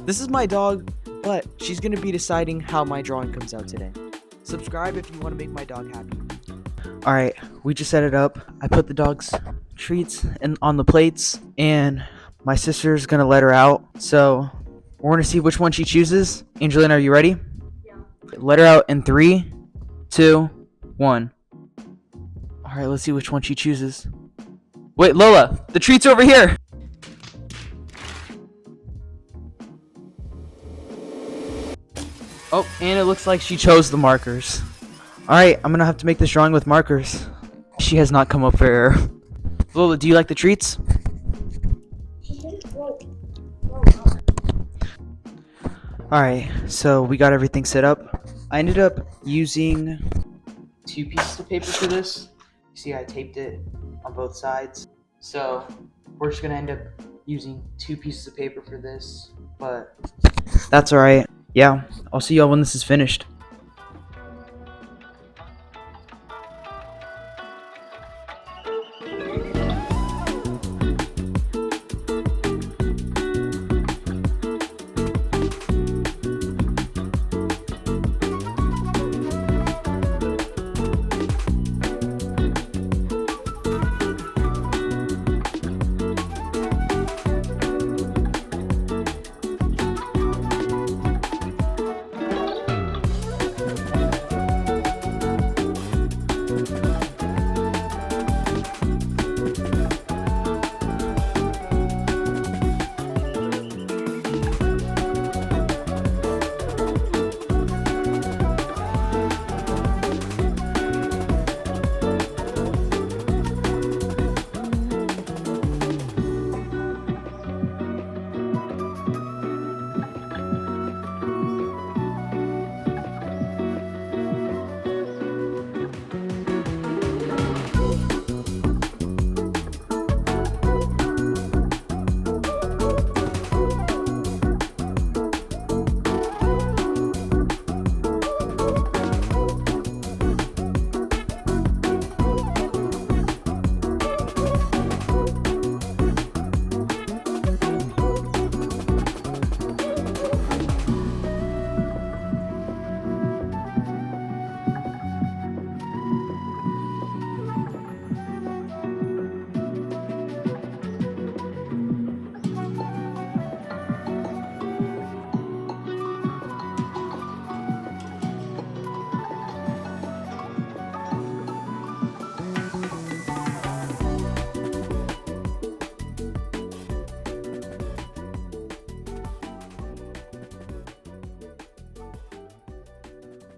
This is my dog, but she's going to be deciding how my drawing comes out today. Subscribe if you want to make my dog happy. Alright, we just set it up. I put the dog's treats on the plates, and my sister's going to let her out. So we're going to see which one she chooses. Angelina, are you ready? Yeah. Let her out in 3, 2, 1. Alright, let's see which one she chooses. Wait, Lola, the treat's over here! Oh, and it looks like she chose the markers. Alright, I'm gonna have to make this drawing with markers. She has not come up for error. Lola, do you like the treats? Alright, so we got everything set up. I ended up using 2 pieces of paper for this. You see I taped it on both sides. So we're just gonna end up using 2 pieces of paper for this, but that's alright. Yeah, I'll see y'all when this is finished.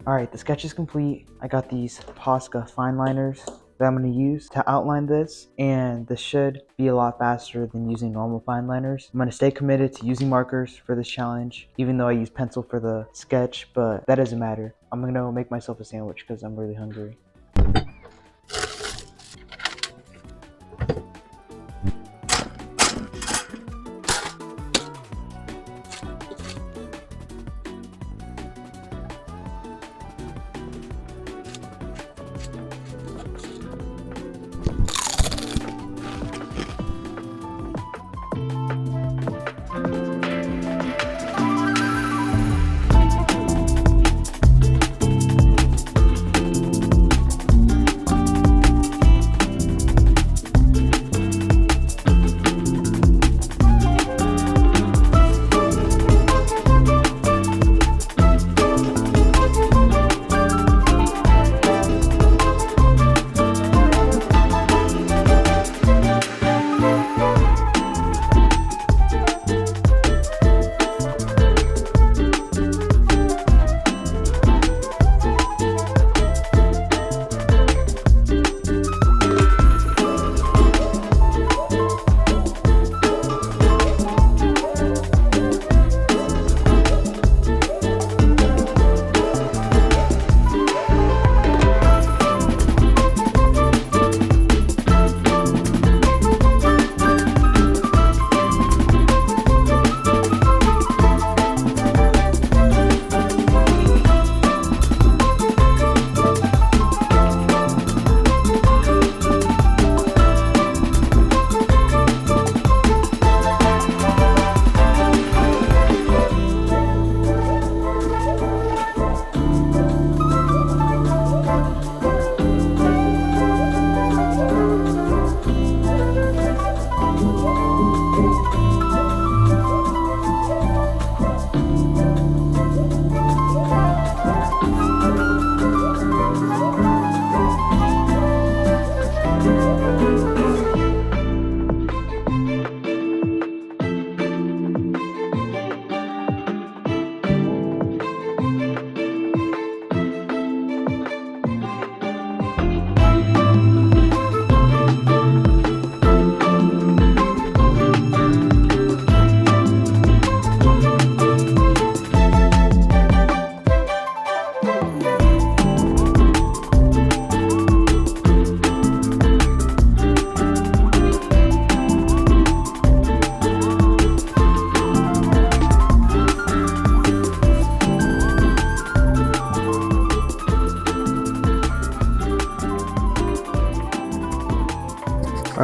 Alright, the sketch is complete. I got these Posca fine liners that I'm going to use to outline this, and this should be a lot faster than using normal fine liners. I'm going to stay committed to using markers for this challenge, even though I use pencil for the sketch, but that doesn't matter. I'm going to make myself a sandwich because I'm really hungry.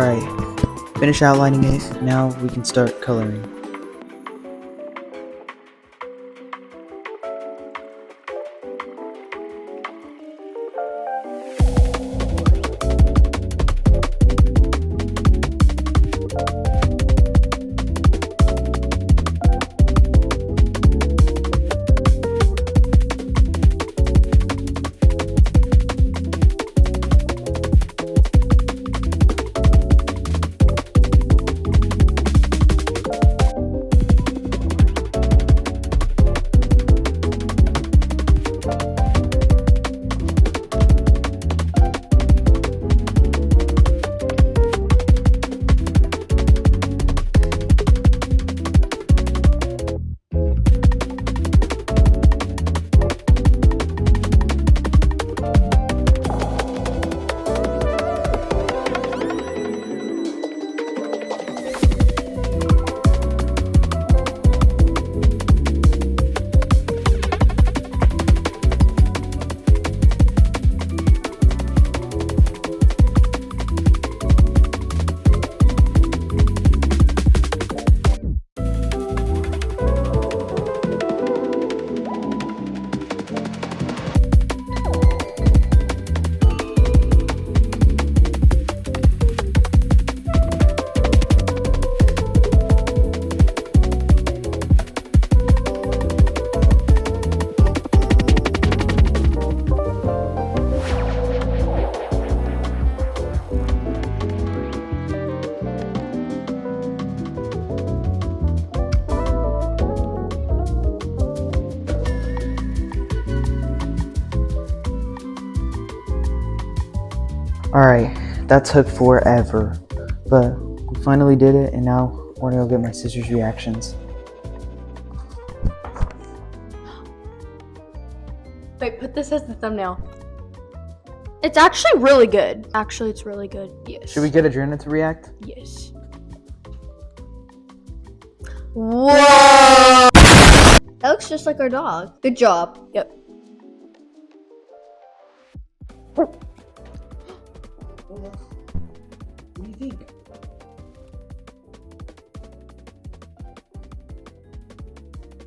Alright, finish outlining it. Now we can start coloring. Alright, that took forever, but we finally did it, and now we're gonna go get my sister's reactions. Wait, put this as the thumbnail. It's actually really good. Actually, it's really good. Yes. Should we get Adrena to react? Yes. Whoa! That looks just like our dog. Good job. Yep. What do you think?